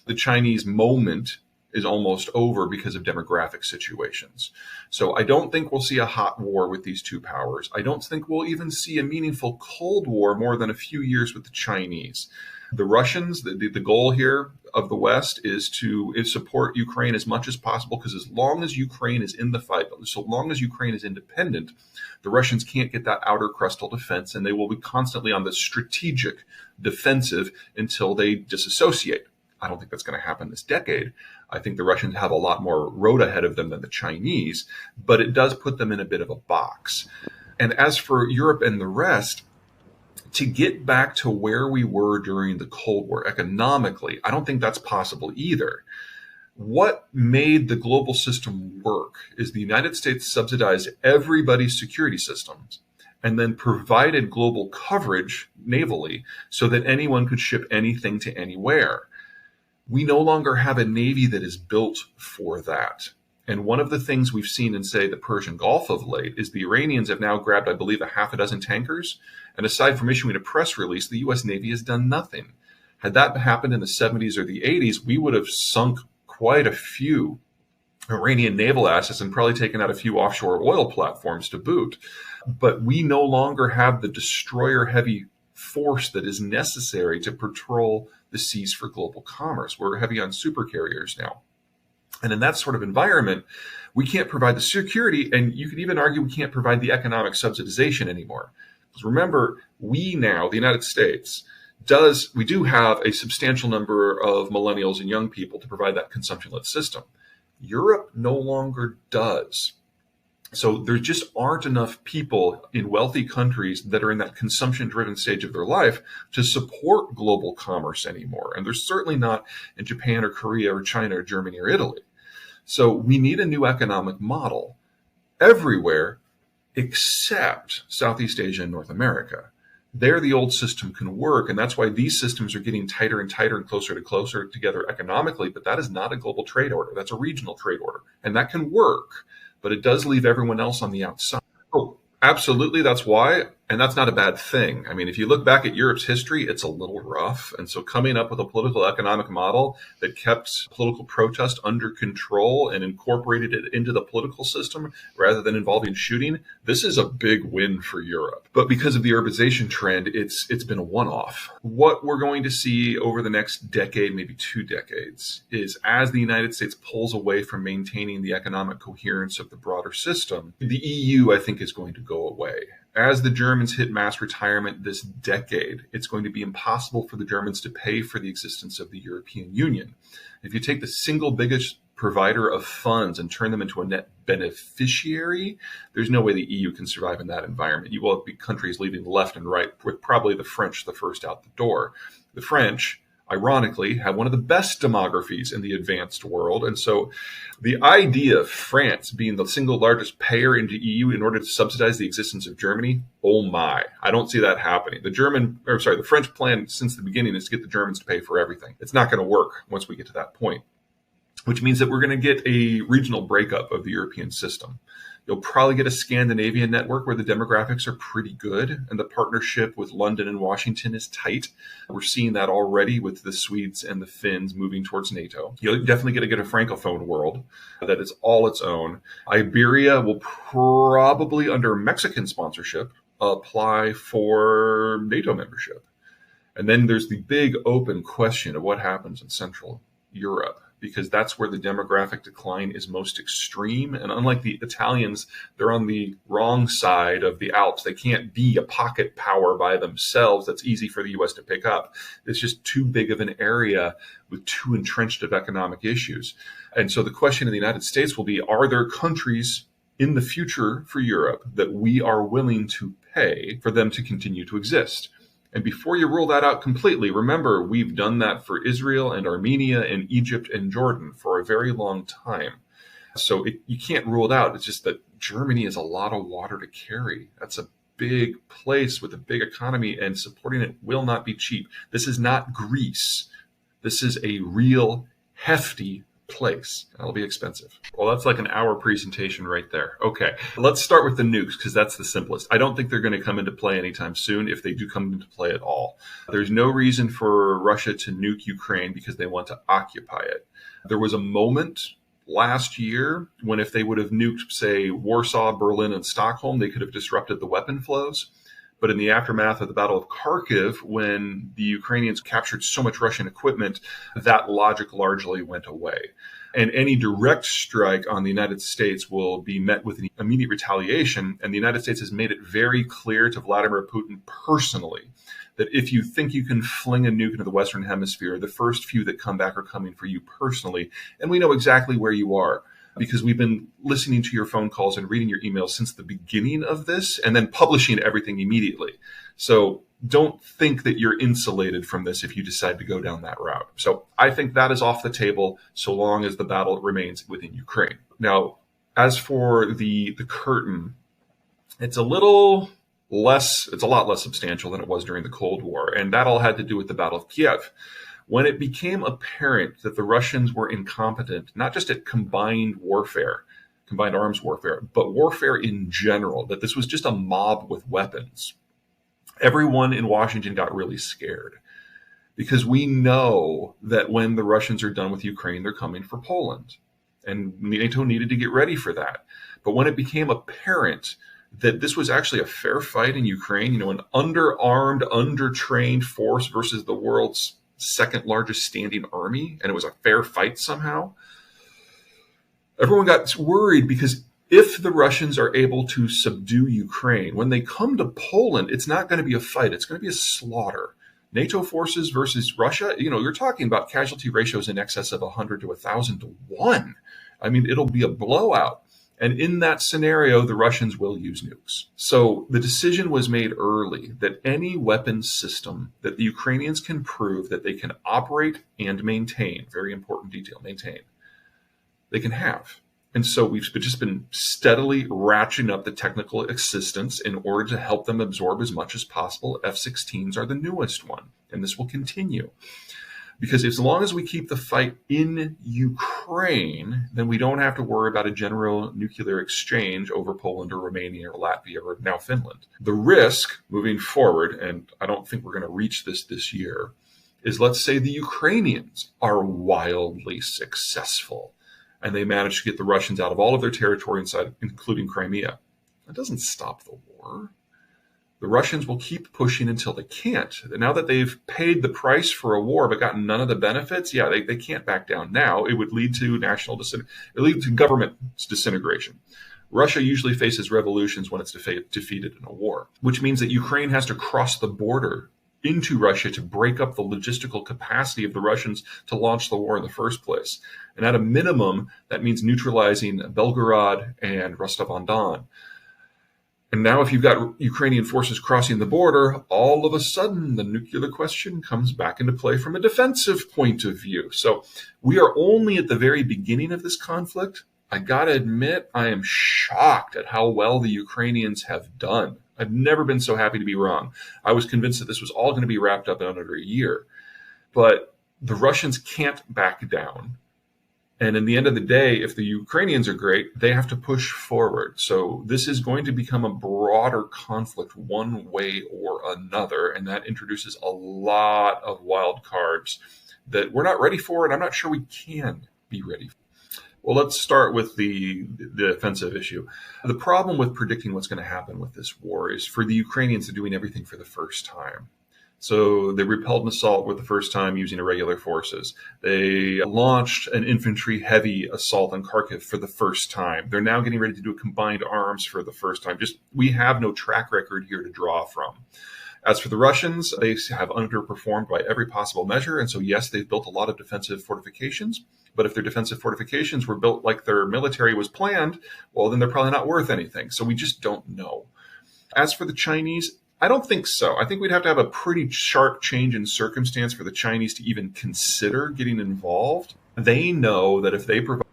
The Chinese moment is almost over because of demographic situations. So I don't think we'll see a hot war with these two powers. I don't think we'll even see a meaningful Cold War more than a few years with the Chinese. The Russians, the goal here of the West is to support Ukraine as much as possible, because as long as Ukraine is in the fight, so long as Ukraine is independent, the Russians can't get that outer crustal defense, and they will be constantly on the strategic defensive until they disassociate. I don't think that's going to happen this decade. I think the Russians have a lot more road ahead of them than the Chinese, but it does put them in a bit of a box. And as for Europe and the rest, to get back to where we were during the Cold War economically, I don't think that's possible either. What made the global system work is the United States subsidized everybody's security systems and then provided global coverage navally so that anyone could ship anything to anywhere. We no longer have a Navy that is built for that. And one of the things we've seen in, say, the Persian Gulf of late is the Iranians have now grabbed, I believe, a half a dozen tankers. And aside from issuing a press release, the U.S. Navy has done nothing. Had that happened in the 70s or the 80s, we would have sunk quite a few Iranian naval assets and probably taken out a few offshore oil platforms to boot. But we no longer have the destroyer-heavy force that is necessary to patrol the seas for global commerce. We're heavy on supercarriers now. And in that sort of environment, we can't provide the security, and you could even argue we can't provide the economic subsidization anymore. Because remember, we now, the United States, we do have a substantial number of millennials and young people to provide that consumption-led system. Europe no longer does. So there just aren't enough people in wealthy countries that are in that consumption-driven stage of their life to support global commerce anymore. And there's certainly not in Japan or Korea or China or Germany or Italy. So we need a new economic model everywhere except Southeast Asia and North America. There the old system can work, and that's why these systems are getting tighter and tighter and closer together economically. But that is not a global trade order. That's a regional trade order. And that can work, but it does leave everyone else on the outside. Oh, absolutely. That's why. And that's not a bad thing. I mean, if you look back at Europe's history, it's a little rough. And so coming up with a political economic model that kept political protest under control and incorporated it into the political system rather than involving shooting, this is a big win for Europe. But because of the urbanization trend, it's been a one-off. What we're going to see over the next decade, maybe 2 decades, is as the United States pulls away from maintaining the economic coherence of the broader system, the EU, I think, is going to go away. As the Germans hit mass retirement this decade, it's going to be impossible for the Germans to pay for the existence of the European Union. If you take the single biggest provider of funds and turn them into a net beneficiary, there's no way the EU can survive in that environment. You will have countries leaving left and right, with probably the French the first out the door. The French, ironically, have one of the best demographies in the advanced world. And so the idea of France being the single largest payer into EU in order to subsidize the existence of Germany, oh my, I don't see that happening. The French plan since the beginning is to get the Germans to pay for everything. It's not going to work once we get to that point, which means that we're going to get a regional breakup of the European system. You'll probably get a Scandinavian network where the demographics are pretty good and the partnership with London and Washington is tight. We're seeing that already with the Swedes and the Finns moving towards NATO. You'll definitely get a Francophone world that is all its own. Iberia will probably, under Mexican sponsorship, apply for NATO membership. And then there's the big open question of what happens in Central Europe, because that's where the demographic decline is most extreme. And unlike the Italians, they're on the wrong side of the Alps. They can't be a pocket power by themselves that's easy for the U.S. to pick up. It's just too big of an area with too entrenched of economic issues. And so the question in the United States will be, are there countries in the future for Europe that we are willing to pay for them to continue to exist? And before you rule that out completely, remember, we've done that for Israel and Armenia and Egypt and Jordan for a very long time. So you can't rule it out. It's just that Germany is a lot of water to carry. That's a big place with a big economy, and supporting it will not be cheap. This is not Greece. This is a real hefty place. That'll be expensive. Well, that's like an hour presentation right there. Okay, let's start with the nukes because that's the simplest. I don't think they're going to come into play anytime soon, if they do come into play at all. There's no reason for Russia to nuke Ukraine because they want to occupy it. There was a moment last year when if they would have nuked, say, Warsaw, Berlin, and Stockholm, they could have disrupted the weapon flows. But in the aftermath of the Battle of Kharkiv, when the Ukrainians captured so much Russian equipment, that logic largely went away. And any direct strike on the United States will be met with an immediate retaliation. And the United States has made it very clear to Vladimir Putin personally that if you think you can fling a nuke into the Western Hemisphere, the first few that come back are coming for you personally. And we know exactly where you are, because we've been listening to your phone calls and reading your emails since the beginning of this and then publishing everything immediately. So don't think that you're insulated from this if you decide to go down that route. So I think that is off the table so long as the battle remains within Ukraine. Now, as for the curtain, it's a lot less substantial than it was during the Cold War. And that all had to do with the Battle of Kiev. When it became apparent that the Russians were incompetent, not just at combined arms warfare, but warfare in general, that this was just a mob with weapons, everyone in Washington got really scared, because we know that when the Russians are done with Ukraine, they're coming for Poland. And NATO needed to get ready for that. But when it became apparent that this was actually a fair fight in Ukraine, an underarmed, undertrained force versus the world's second largest standing army, and it was a fair fight somehow, everyone got worried, because if the Russians are able to subdue Ukraine, when they come to Poland, it's not going to be a fight. It's going to be a slaughter. NATO forces versus Russia, you're talking about casualty ratios in excess of 100 to 1,000 to 1. I mean, it'll be a blowout. And in that scenario, the Russians will use nukes. So the decision was made early that any weapon system that the Ukrainians can prove that they can operate and maintain, very important detail, maintain, they can have. And so we've just been steadily ratcheting up the technical assistance in order to help them absorb as much as possible. F-16s are the newest one, and this will continue. Because as long as we keep the fight in Ukraine, then we don't have to worry about a general nuclear exchange over Poland or Romania or Latvia or now Finland. The risk moving forward, and I don't think we're going to reach this year, is let's say the Ukrainians are wildly successful and they manage to get the Russians out of all of their territory inside, including Crimea. That doesn't stop the war. The Russians will keep pushing until they can't. Now that they've paid the price for a war but gotten none of the benefits, they can't back down now. It would lead to government disintegration. Russia usually faces revolutions when it's defeated in a war, which means that Ukraine has to cross the border into Russia to break up the logistical capacity of the Russians to launch the war in the first place. And at a minimum, that means neutralizing Belgorod and Rostov-on-Don. And now if you've got Ukrainian forces crossing the border, all of a sudden the nuclear question comes back into play from a defensive point of view. So we are only at the very beginning of this conflict. I got to admit, I am shocked at how well the Ukrainians have done. I've never been so happy to be wrong. I was convinced that this was all going to be wrapped up in under a year. But the Russians can't back down. And in the end of the day, if the Ukrainians are great, they have to push forward. So this is going to become a broader conflict one way or another. And that introduces a lot of wild cards that we're not ready for, and I'm not sure we can be ready for. Well, let's start with the offensive issue. The problem with predicting what's going to happen with this war is for the Ukrainians, they're doing everything for the first time. So they repelled an assault for the first time using irregular forces. They launched an infantry-heavy assault on Kharkiv for the first time. They're now getting ready to do a combined arms for the first time. We have no track record here to draw from. As for the Russians, they have underperformed by every possible measure. And so, yes, they've built a lot of defensive fortifications. But if their defensive fortifications were built like their military was planned, well, then they're probably not worth anything. So we just don't know. As for the Chinese, I don't think so. I think we'd have to have a pretty sharp change in circumstance for the Chinese to even consider getting involved. They know that if they provide